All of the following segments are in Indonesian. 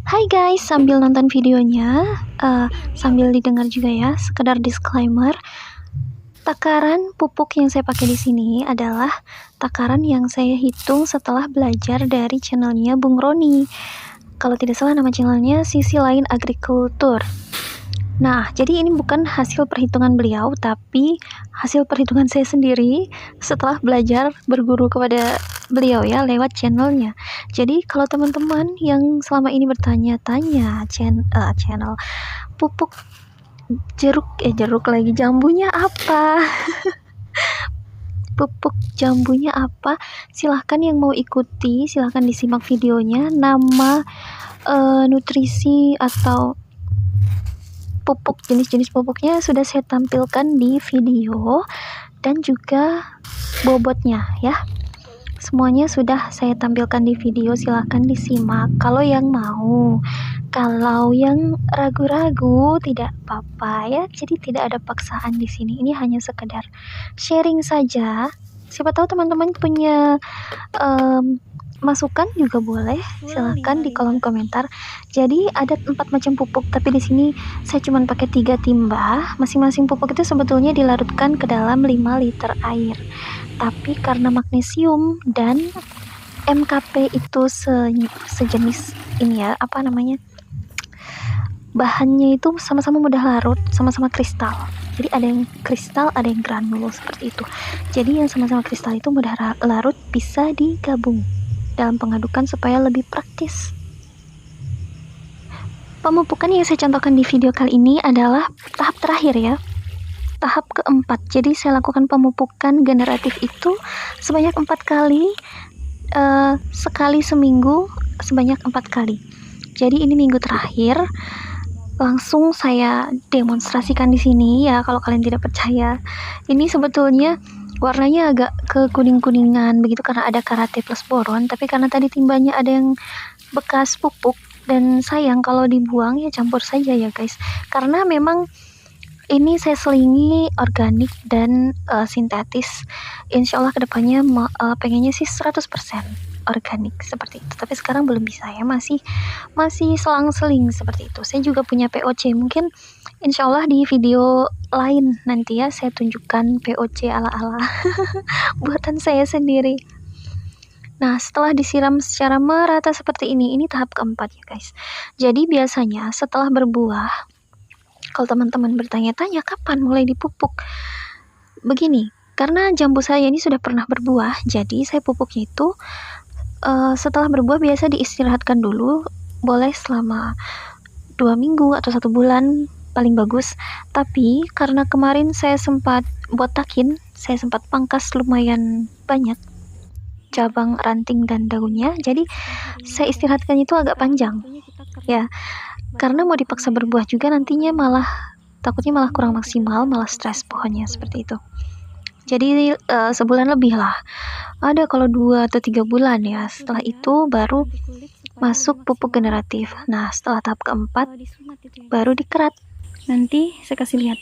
Hai guys, sambil nonton videonya, sambil didengar juga ya, sekedar disclaimer. Takaran pupuk yang saya pakai di sini adalah takaran yang saya hitung setelah belajar dari channelnya Bung Roni. Kalau tidak salah nama channelnya Sisi Lain Agrikultur. Nah, jadi ini bukan hasil perhitungan beliau, tapi hasil perhitungan saya sendiri setelah belajar berguru kepada beliau ya, lewat channelnya. Jadi kalau teman-teman yang selama ini bertanya-tanya channel pupuk jeruk lagi jambunya apa, pupuk jambunya apa, silahkan yang mau ikuti, silahkan disimak videonya. Nama nutrisi atau pupuk, jenis-jenis pupuknya sudah saya tampilkan di video, dan juga bobotnya ya, semuanya sudah saya tampilkan di video. Silahkan disimak kalau yang mau. Kalau yang ragu-ragu tidak apa-apa ya, jadi tidak ada paksaan di sini. Ini hanya sekedar sharing saja. Siapa tahu teman-teman punya masukan juga boleh, silahkan di kolom komentar. Jadi ada 4 macam pupuk, tapi di sini saya cuma pakai 3 timba. Masing-masing pupuk itu sebetulnya dilarutkan ke dalam 5 liter air, tapi karena magnesium dan MKP itu sejenis ini ya, apa namanya, bahannya itu sama-sama mudah larut, sama-sama kristal. Jadi ada yang kristal, ada yang granul seperti itu. Jadi yang sama-sama kristal itu mudah larut, bisa digabung dalam pengadukan supaya lebih praktis. Pemupukan yang saya contohkan di video kali ini adalah tahap terakhir ya, tahap keempat. Jadi saya lakukan pemupukan generatif itu sebanyak 4 kali, sekali seminggu sebanyak 4 kali. Jadi ini minggu terakhir, langsung saya demonstrasikan di sini ya. Kalau kalian tidak percaya, ini sebetulnya warnanya agak ke kuning-kuningan begitu karena ada karate plus boron, tapi karena tadi timbanya ada yang bekas pupuk dan sayang kalau dibuang ya, campur saja ya guys, karena memang ini saya selingi organik dan sintetis. Insya Allah kedepannya pengennya sih 100% organik seperti itu, tapi sekarang belum bisa ya, masih selang-seling seperti itu. Saya juga punya POC, mungkin insya Allah di video lain nanti ya saya tunjukkan POC ala-ala buatan saya sendiri. Nah, setelah disiram secara merata seperti ini tahap keempat ya guys. Jadi biasanya setelah berbuah, kalau teman-teman bertanya-tanya kapan mulai dipupuk, begini, karena jambu saya ini sudah pernah berbuah, jadi saya pupuknya itu setelah berbuah biasa diistirahatkan dulu, boleh selama 2 minggu atau 1 bulan paling bagus. Tapi karena kemarin saya sempat botakin, saya sempat pangkas lumayan banyak cabang, ranting, dan daunnya, jadi saya istirahatkan itu agak panjang ya, karena mau dipaksa berbuah juga nantinya takutnya malah kurang maksimal, malah stres pohonnya seperti itu. Jadi sebulan lebih lah, ada kalau 2 atau 3 bulan ya. Setelah itu baru masuk pupuk generatif. Nah, setelah tahap keempat baru dikerat. Nanti saya kasih lihat.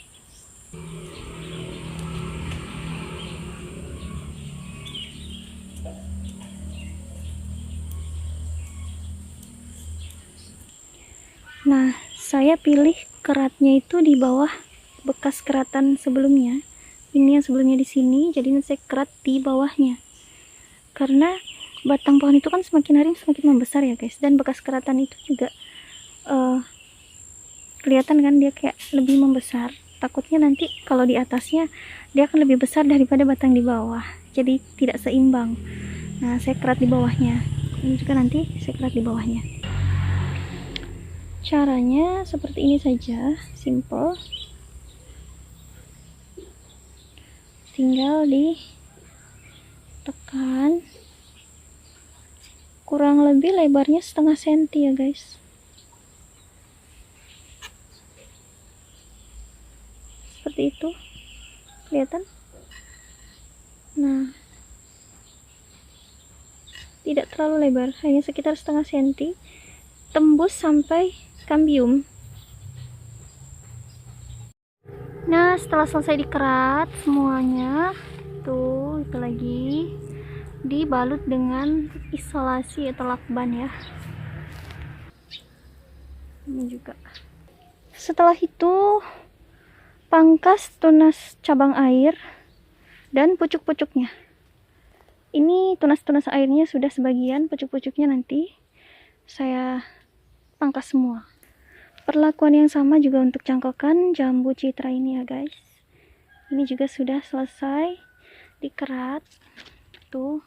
Nah, saya pilih keratnya itu di bawah bekas keratan sebelumnya. Ini yang sebelumnya di sini, jadi saya kerat di bawahnya. Karena batang pohon itu kan semakin hari semakin membesar ya guys, dan bekas keratan itu juga kelihatan kan dia kayak lebih membesar. Takutnya nanti kalau di atasnya dia akan lebih besar daripada batang di bawah, jadi tidak seimbang. Nah, saya kerat di bawahnya. Ini juga nanti saya kerat di bawahnya. Caranya seperti ini saja, simple. Tinggal ditekan, kurang lebih lebarnya setengah senti ya guys, seperti itu, kelihatan. Nah, tidak terlalu lebar, hanya sekitar setengah senti, tembus sampai kambium. Nah, setelah selesai dikerat semuanya, itu lagi dibalut dengan isolasi atau lakban ya. Ini juga. Setelah itu pangkas tunas cabang air dan pucuk-pucuknya. Ini tunas-tunas airnya sudah sebagian, pucuk-pucuknya nanti saya pangkas semua. Perlakuan yang sama juga untuk cangkokan jambu citra ini ya guys. Ini juga sudah selesai dikerat. Tuh,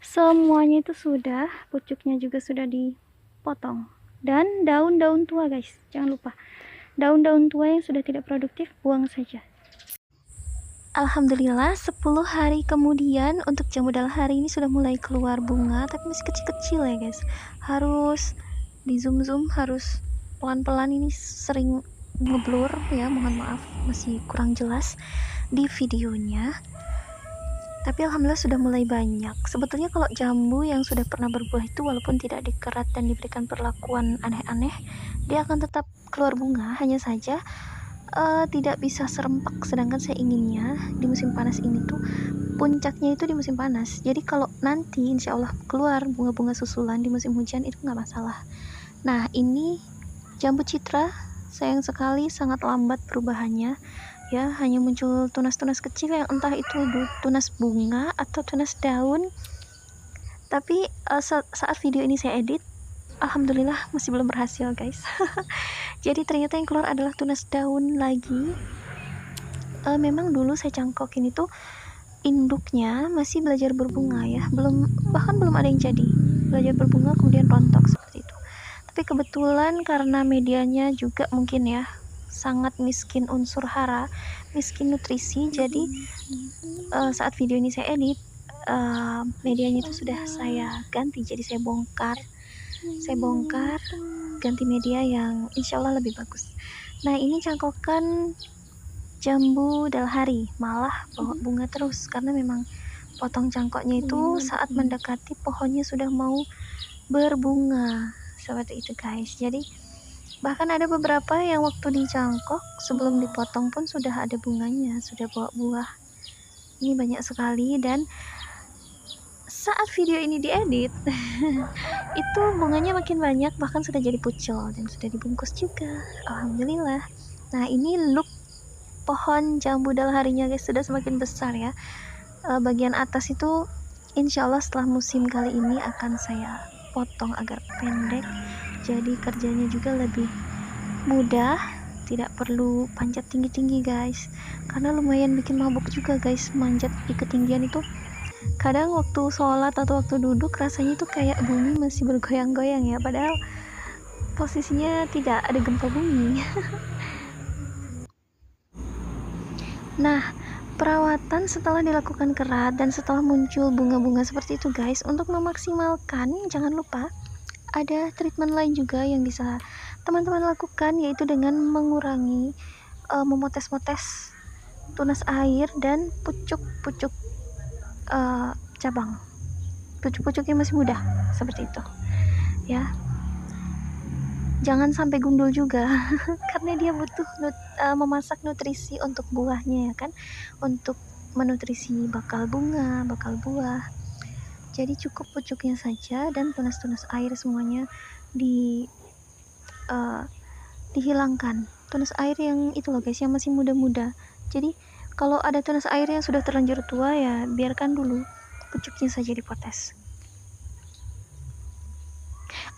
semuanya itu sudah, pucuknya juga sudah dipotong. Dan daun-daun tua guys, jangan lupa. Daun-daun tua yang sudah tidak produktif buang saja. Alhamdulillah 10 hari kemudian untuk jambu dal hari ini sudah mulai keluar bunga, tapi masih kecil-kecil ya guys. Harus di zoom-zoom, harus pelan-pelan, ini sering ngeblur ya, mohon maaf masih kurang jelas di videonya. Tapi alhamdulillah sudah mulai banyak. Sebetulnya kalau jambu yang sudah pernah berbuah itu walaupun tidak dikerat dan diberikan perlakuan aneh-aneh, dia akan tetap keluar bunga, hanya saja tidak bisa serempak, sedangkan saya inginnya di musim panas ini tuh puncaknya itu di musim panas. Jadi kalau nanti insya Allah keluar bunga-bunga susulan di musim hujan itu nggak masalah. Nah ini jambu citra sayang sekali sangat lambat perubahannya ya, hanya muncul tunas-tunas kecil yang entah itu tunas bunga atau tunas daun. Tapi saat video ini saya edit, alhamdulillah masih belum berhasil guys. Jadi ternyata yang keluar adalah tunas daun lagi. Memang dulu saya cangkokin itu induknya masih belajar berbunga ya, bahkan belum ada yang jadi, belajar berbunga kemudian rontok seperti itu. Tapi kebetulan karena medianya juga mungkin ya sangat miskin unsur hara, miskin nutrisi, jadi saat video ini saya edit, medianya itu sudah saya ganti, jadi saya bongkar, ganti media yang insya Allah lebih bagus. Nah ini cangkokan jambu dalhari malah bawa bunga terus, karena memang potong cangkoknya itu saat mendekati pohonnya sudah mau berbunga seperti itu guys. Jadi bahkan ada beberapa yang waktu dicangkok sebelum dipotong pun sudah ada bunganya, sudah bawa buah. Ini banyak sekali, dan saat video ini diedit itu bunganya makin banyak, bahkan sudah jadi pucul dan sudah dibungkus juga, alhamdulillah. Nah ini look pohon jambu dalharinya guys sudah semakin besar ya. Bagian atas itu insya Allah setelah musim kali ini akan saya potong agar pendek, jadi kerjanya juga lebih mudah, tidak perlu panjat tinggi-tinggi guys, karena lumayan bikin mabuk juga guys manjat di ketinggian itu. Kadang waktu sholat atau waktu duduk rasanya itu kayak bumi masih bergoyang-goyang ya, padahal posisinya tidak ada gempa bumi. Nah perawatan setelah dilakukan kerat dan setelah muncul bunga-bunga seperti itu guys, untuk memaksimalkan jangan lupa ada treatment lain juga yang bisa teman-teman lakukan, yaitu dengan mengurangi memotes-motes tunas air dan pucuk-pucuk cabang, pucuk-pucuk yang masih muda seperti itu ya. Jangan sampai gundul juga karena dia butuh memasak nutrisi untuk buahnya ya kan, untuk menutrisi bakal bunga, bakal buah. Jadi cukup pucuknya saja dan tunas-tunas air semuanya dihilangkan. Tunas air yang itu loh guys, yang masih muda-muda. Jadi kalau ada tunas air yang sudah terlanjur tua ya biarkan dulu, pucuknya saja dipotes.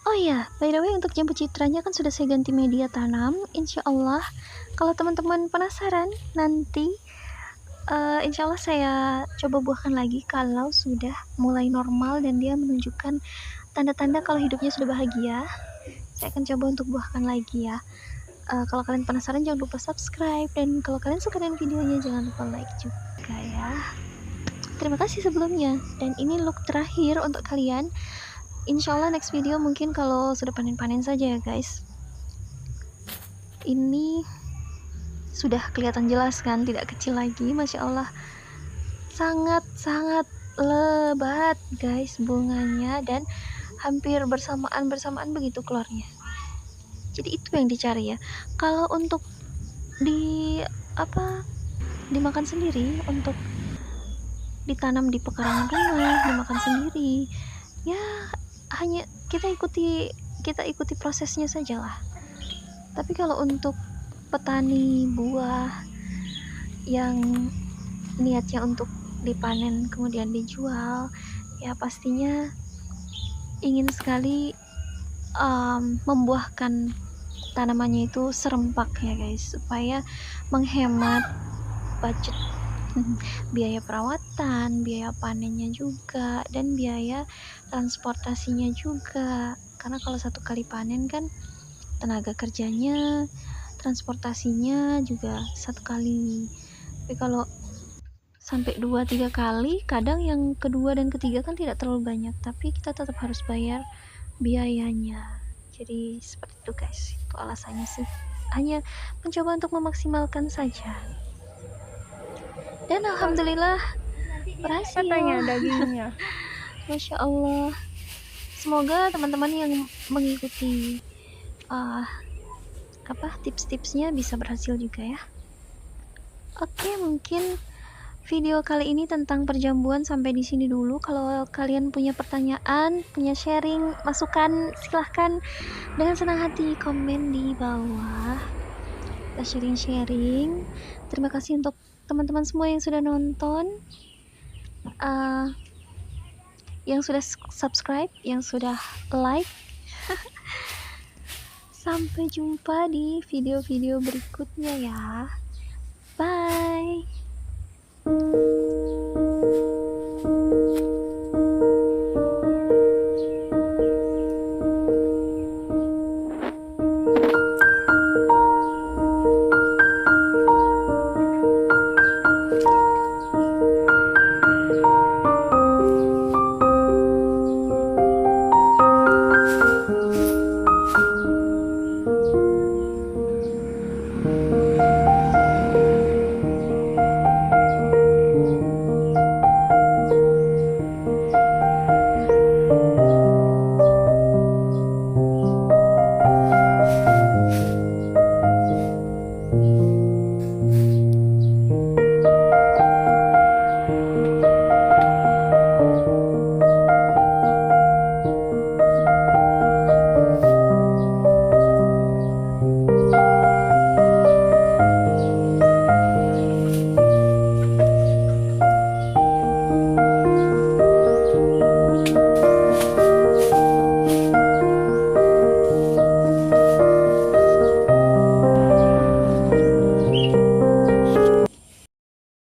Oh iya, by the way untuk jambu citranya kan sudah saya ganti media tanam. Insya Allah kalau teman-teman penasaran nanti insya Allah saya coba buahkan lagi kalau sudah mulai normal dan dia menunjukkan tanda-tanda kalau hidupnya sudah bahagia. Saya akan coba untuk buahkan lagi ya. Kalau kalian penasaran jangan lupa subscribe, dan kalau kalian suka dengan videonya jangan lupa like juga ya. Terima kasih sebelumnya, dan ini look terakhir untuk kalian. Insya Allah next video mungkin kalau sudah panen-panen saja ya guys. Ini sudah kelihatan jelas kan, tidak kecil lagi, Masya Allah. Sangat-sangat lebat guys bunganya, dan hampir bersamaan begitu keluarnya. Jadi itu yang dicari ya. Kalau untuk dimakan sendiri, untuk ditanam di pekarangan rumah, dimakan sendiri ya, hanya kita ikuti prosesnya saja lah. Tapi kalau untuk petani buah yang niatnya untuk dipanen kemudian dijual, ya pastinya ingin sekali membuahkan tanamannya itu serempak ya guys, supaya menghemat budget biaya perawatan, biaya panennya juga, dan biaya transportasinya juga. Karena kalau satu kali panen kan tenaga kerjanya, transportasinya juga satu kali. Tapi kalau sampai 2-3 kali, kadang yang kedua dan ketiga kan tidak terlalu banyak, tapi kita tetap harus bayar biayanya. Jadi seperti itu guys, itu alasannya sih, hanya mencoba untuk memaksimalkan saja. Dan alhamdulillah berhasil. Katanya dagingnya. Masya Allah. Semoga teman-teman yang mengikuti tips-tipsnya bisa berhasil juga ya. Oke, mungkin video kali ini tentang perjambuan sampai di sini dulu. Kalau kalian punya pertanyaan, punya sharing, masukan, silahkan dengan senang hati komen di bawah. Kita sharing-sharing. Terima kasih untuk teman-teman semua yang sudah nonton, yang sudah subscribe, yang sudah like. Sampai jumpa di video-video berikutnya ya.